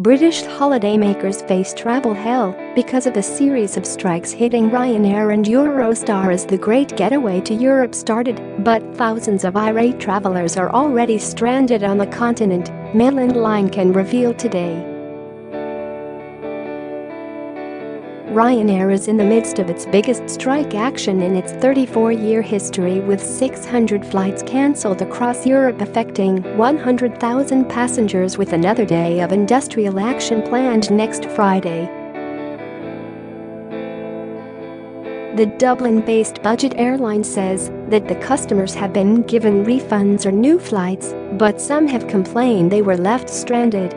British holidaymakers face travel hell because of a series of strikes hitting Ryanair and Eurostar as the Great Getaway to Europe started, but thousands of irate travelers are already stranded on the continent, Mainland Line can reveal today. Ryanair is in the midst of its biggest strike action in its 34-year history, with 600 flights cancelled across Europe affecting 100,000 passengers, with another day of industrial action planned next Friday. The Dublin-based budget airline says that the customers have been given refunds or new flights, but some have complained they were left stranded.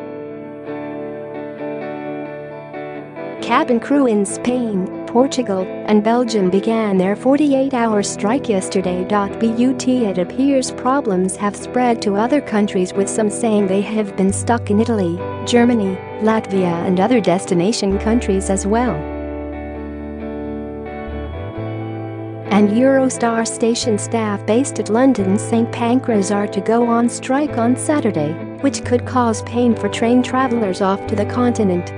Cabin crew in Spain, Portugal, and Belgium began their 48-hour strike yesterday. But it appears problems have spread to other countries, with some saying they have been stuck in Italy, Germany, Latvia and other destination countries as well. And Eurostar station staff based at London St Pancras are to go on strike on Saturday, which could cause pain for train travellers off to the continent.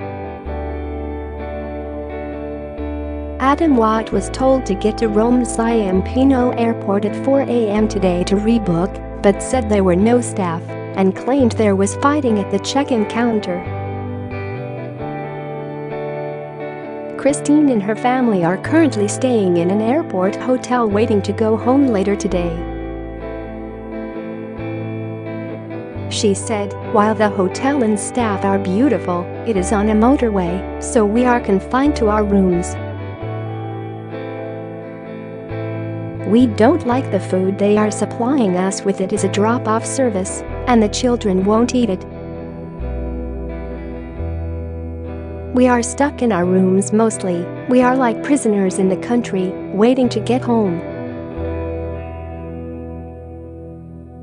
Adam Watt was told to get to Rome's Ciampino airport at 4 a.m. today to rebook, but said there were no staff and claimed there was fighting at the check-in counter. Christine and her family are currently staying in an airport hotel waiting to go home later today. She said, "While the hotel and staff are beautiful, it is on a motorway, so we are confined to our rooms. We don't like the food they are supplying us with. It is a drop-off service, and the children won't eat it. We are stuck in our rooms mostly. We are like prisoners in the country, waiting to get home."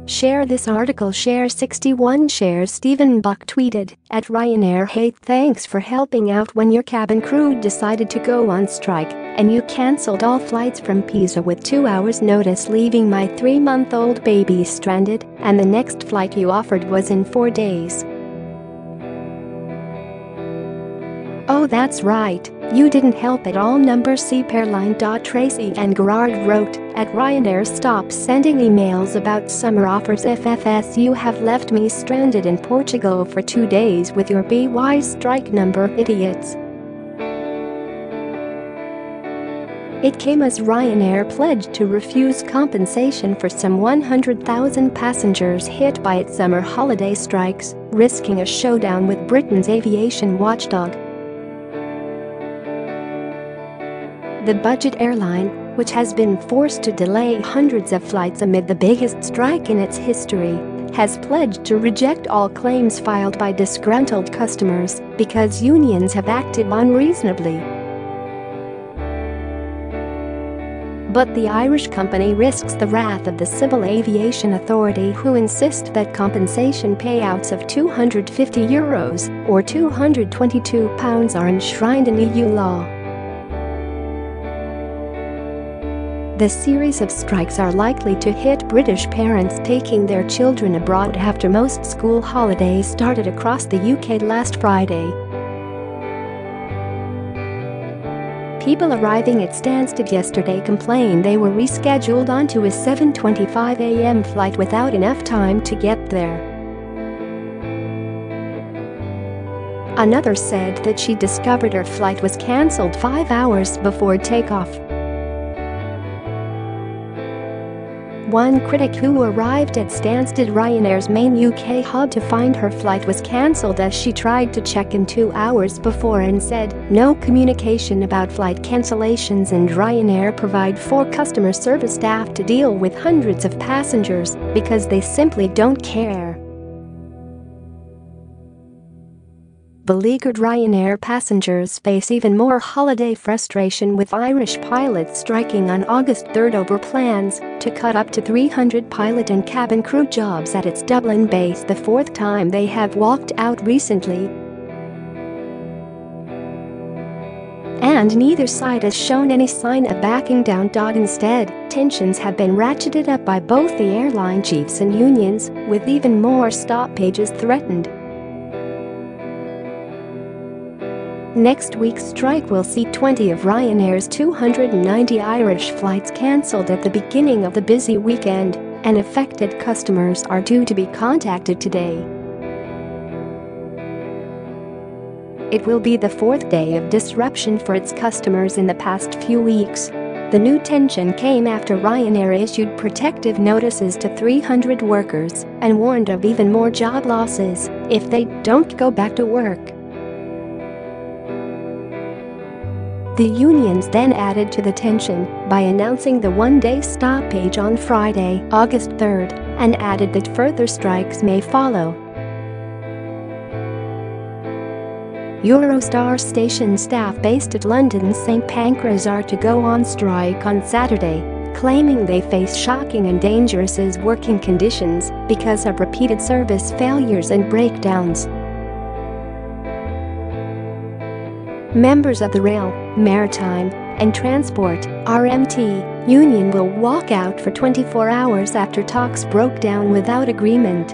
Share this article. Share 61 shares. Stephen Buck tweeted, at Ryanair, "Hey, thanks for helping out when your cabin crew decided to go on strike and you cancelled all flights from Pisa with 2 hours notice, leaving my 3-month-old baby stranded, and the next flight you offered was in 4 days. Oh, that's right, you didn't help at all." Seapairline. Tracy and Gerard wrote, at Ryanair, "Stop sending emails about summer offers. FFS, you have left me stranded in Portugal for 2 days with your BY strike, idiots." It came as Ryanair pledged to refuse compensation for some 100,000 passengers hit by its summer holiday strikes, risking a showdown with Britain's aviation watchdog. The budget airline, which has been forced to delay hundreds of flights amid the biggest strike in its history, has pledged to reject all claims filed by disgruntled customers because unions have acted unreasonably. But the Irish company risks the wrath of the Civil Aviation Authority, who insist that compensation payouts of €250 or £222 are enshrined in EU law. The series of strikes are likely to hit British parents taking their children abroad after most school holidays started across the UK last Friday. People arriving at Stansted yesterday complained they were rescheduled onto a 7:25 a.m. flight without enough time to get there. Another said that she discovered her flight was cancelled 5 hours before takeoff. One critic who arrived at Stansted, Ryanair's main UK hub, to find her flight was cancelled as she tried to check in 2 hours before, and said, "No communication about flight cancellations, and Ryanair provide 4 customer service staff to deal with hundreds of passengers because they simply don't care." Beleaguered Ryanair passengers face even more holiday frustration, with Irish pilots striking on August 3 over plans to cut up to 300 pilot and cabin crew jobs at its Dublin base, the 4th time they have walked out recently. And neither side has shown any sign of backing down. Instead, tensions have been ratcheted up by both the airline chiefs and unions, with even more stoppages threatened. Next week's strike will see 20 of Ryanair's 290 Irish flights cancelled at the beginning of the busy weekend, and affected customers are due to be contacted today. It will be the fourth day of disruption for its customers in the past few weeks. The new tension came after Ryanair issued protective notices to 300 workers and warned of even more job losses if they don't go back to work. The unions then added to the tension by announcing the one-day stoppage on Friday, August 3rd, and added that further strikes may follow. Eurostar station staff based at London's St Pancras are to go on strike on Saturday, claiming they face shocking and dangerous working conditions because of repeated service failures and breakdowns. Members of the Rail, Maritime, and Transport (RMT) union will walk out for 24 hours after talks broke down without agreement.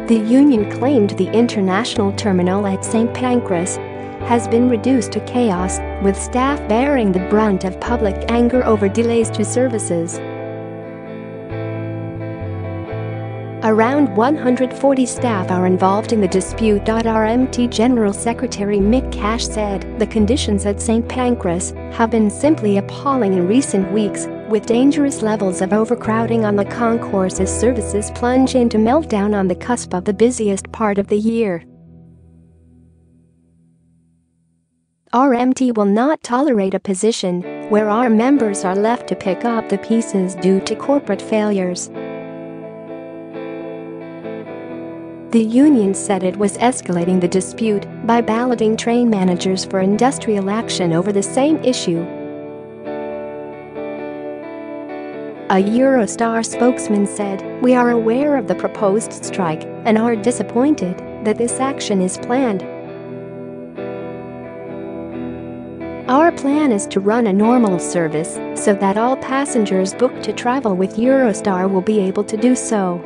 The union claimed the international terminal at St Pancras has been reduced to chaos, with staff bearing the brunt of public anger over delays to services. Around 140 staff are involved in the dispute. RMT General Secretary Mick Cash said the conditions at St Pancras have been simply appalling in recent weeks, with dangerous levels of overcrowding on the concourse as services plunge into meltdown on the cusp of the busiest part of the year. RMT will not tolerate a position where our members are left to pick up the pieces due to corporate failures. The union said it was escalating the dispute by balloting train managers for industrial action over the same issue. A Eurostar spokesman said, "We are aware of the proposed strike and are disappointed that this action is planned. Our plan is to run a normal service so that all passengers booked to travel with Eurostar will be able to do so."